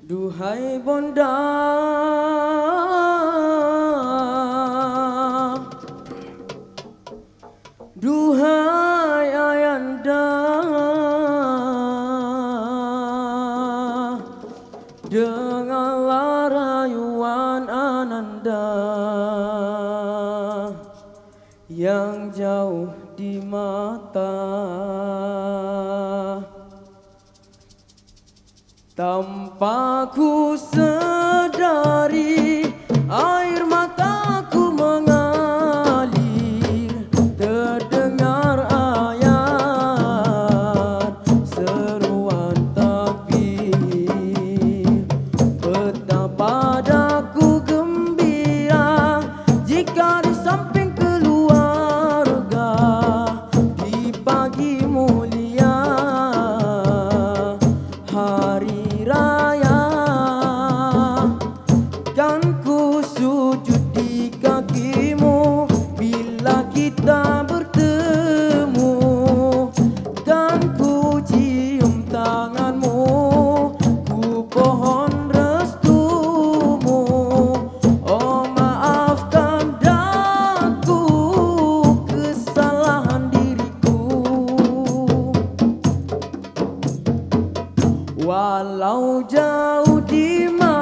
Duhai bonda, duhai ayanda, dengarlah rayuan ananda yang jauh di mata. Tanpa ku sedari air mataku mengalir, terdengar ayat seruan takbir. Betapa daku gembira jika di samping keluarga di pagi mulia hari raya, kan ku sujud di kakimu bila kita bertemu, kan ku cium tanganmu, ku pohon restumu. Oh maafkan daku kesalahan diriku, walau jauh di mana